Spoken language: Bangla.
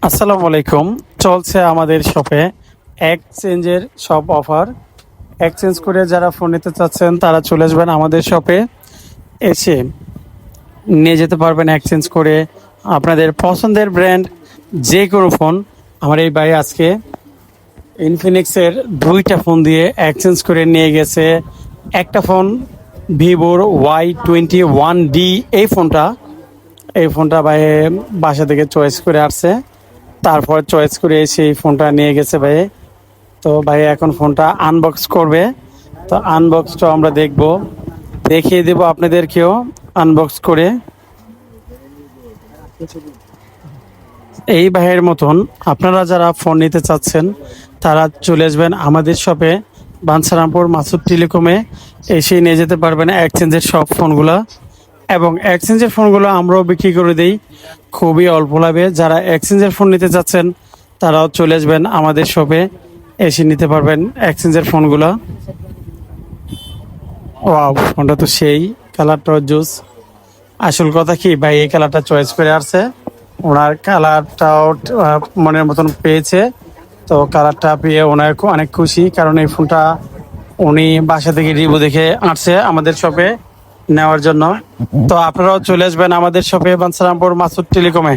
আসসালামু আলাইকুম। চলছে আমাদের শপে এক্সচেঞ্জের সব অফার। এক্সচেঞ্জ করে যারা ফোন নিতে চাচ্ছেন তারা চলে আসবেন আমাদের শপে, এসে নিয়ে যেতে পারবেন এক্সচেঞ্জ করে আপনাদের পছন্দের ব্র্যান্ড যে কোনো ফোন। আমার এই ভাই আজকে ইনফিনিক্সের দুইটা ফোন দিয়ে এক্সচেঞ্জ করে নিয়ে গেছে। একটা ফোন ভিভোর Y21D, এই ফোনটা ভাই বাসা থেকে চয়েস করে আসছে, তারপর চয়েস করে এসে এই ফোনটা নিয়ে গেছে ভাই। তো ভাই এখন ফোনটা আনবক্স করবে, তো আনবক্সটা আমরা দেখব, দেখিয়ে দেব আপনাদেরকেও আনবক্স করে। এই ভাইয়ের মতন আপনারা যারা ফোন নিতে চাচ্ছেন তারা চলে আসবেন আমাদের শপে, বাঞ্ছারামপুর মাসুদ টেলিকমে। এসে নিয়ে যেতে পারবেন এক্সচেঞ্জের সব ফোনগুলা, এবং এক্সচেঞ্জের ফোনগুলো আমরাও বিক্রি করে দিই খুবই অল্প লাভে। যারা এক্সচেঞ্জের ফোন নিতে চাচ্ছেন তারাও চলে আসবেন আমাদের শপে, এসে নিতে পারবেন এক্সচেঞ্জের ফোনগুলো। ওয়াও, ফোনটা তো সেই, কালারটাও জুস। আসল কথা কি ভাই, এই কালারটা চয়েস করে আসছে, ওনার কালারটাও মনের মতন পেয়েছে। তো কালারটা পেয়ে ওনার অনেক খুশি, কারণ এই ফোনটা উনি বাসা থেকে রিভিউ দেখে আসছে আমাদের শপে নেওয়ার জন্য। তো আপনারাও চলে আসবেন আমাদের শপে, বাঞ্ছারামপুর মাসুদ টেলিকমে।